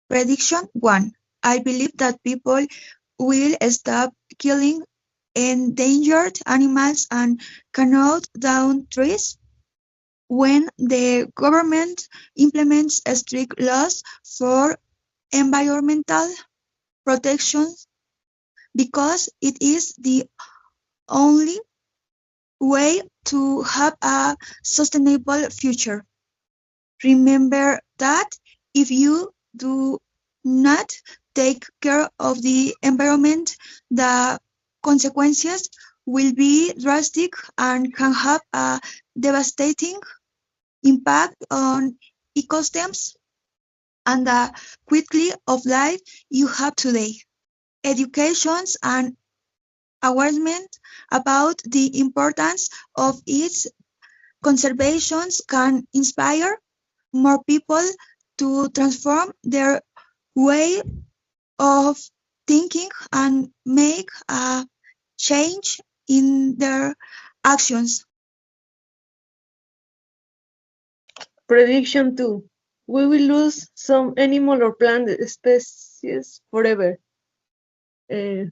Prediction 1. I believe that people will stop killing endangered animals and cut down trees when the government implements strict laws for environmental protection because it is the only way to have a sustainable future. Remember that if you do not take care of the environment, the consequences will be drastic and can have a devastating impact on ecosystems and the quality of life you have today. Education and awareness about the importance of its conservation can inspire more people to transform their way of thinking and make a change in their actions. Prediction 2. We will lose some animal or plant species forever. Uh,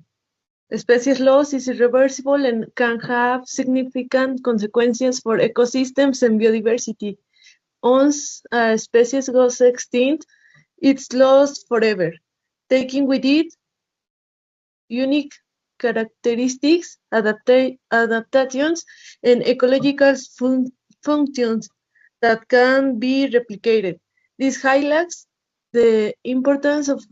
Species loss is irreversible and can have significant consequences for ecosystems and biodiversity. Once a species goes extinct, it's lost forever, taking with it unique characteristics, adaptations, and ecological functions that can be replicated. This highlights the importance of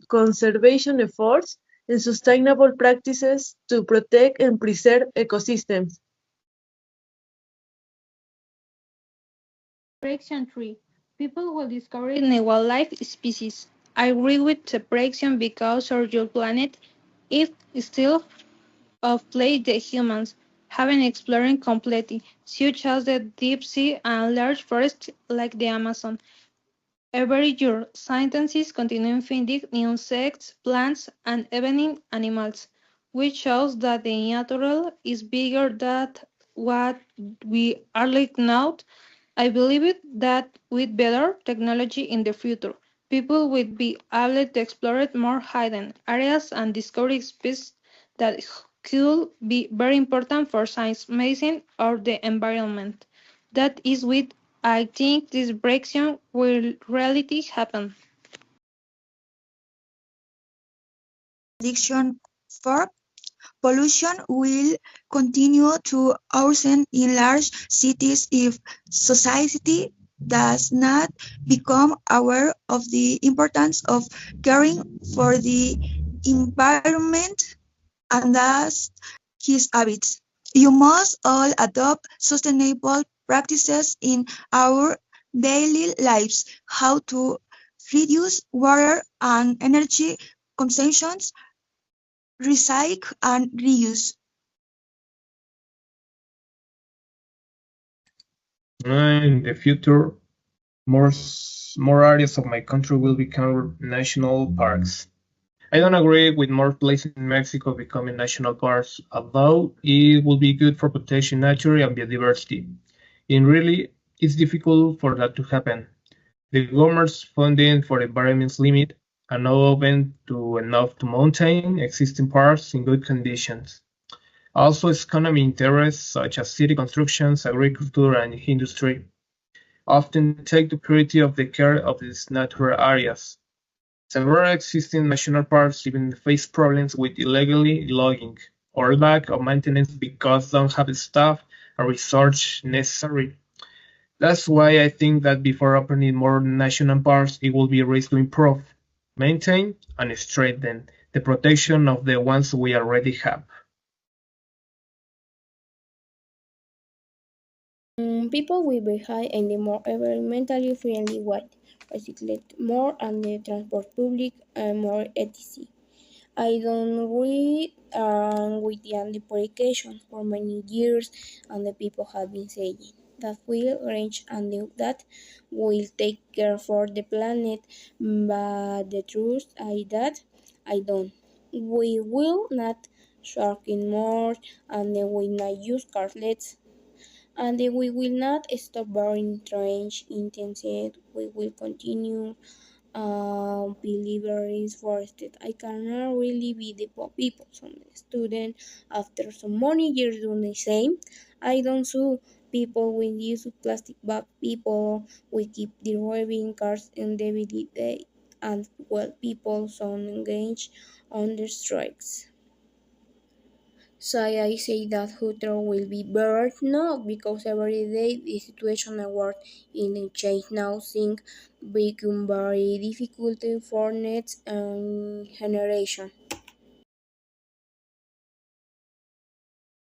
conservation efforts and sustainable practices to protect and preserve ecosystems. Prediction 3. People will discover new wildlife species. I agree with the prediction because our your planet is still of place the humans haven't explored completely, such as the deep sea and large forests like the Amazon. Every year, scientists continue finding new insects, plants, and even animals, which shows that the natural is bigger than what we early now. I believe that with better technology in the future, people will be able to explore more hidden areas and discover species that could be very important for science, medicine, or the environment. That is what I think this breakthrough will reality happen. Prediction 4. Pollution will continue to worsen in large cities if society does not become aware of the importance of caring for the environment and thus his habits. You must all adopt sustainable practices in our daily lives, how to reduce water and energy consumption, recycle and reuse. In the future, more areas of my country will become national parks. I don't agree with more places in Mexico becoming national parks, although it will be good for protecting nature and biodiversity. In really, it's difficult for that to happen. The government's funding for environment is limited and not open to enough to maintain existing parks in good conditions. Also, economic interests such as city constructions, agriculture, and industry often take the priority of the care of these natural areas. Several existing national parks even face problems with illegally logging or lack of maintenance because they don't have staff and research necessary. That's why I think that before opening more national parks, it will be a race to improve, maintain, and strengthen the protection of the ones we already have. People will be high in the more environmentally friendly way, recycle more and the transport public more etc. I don't agree with the anti-publication for many years, and the people have been saying that will range and that will take care for the planet, but the truth is that I don't. We will not sharking more, and we will not use carlets, and we will not stop burning trash intensive. We will continue believer is forested. I cannot really be the people. Some student after so many years doing the same. I don't sue people with use of plastic bag people. We keep deriving cars in the day and well people some engaged on the strikes. So I say that Hutro will be better? No, because every day the situation at work in change now things become very difficult for next generation.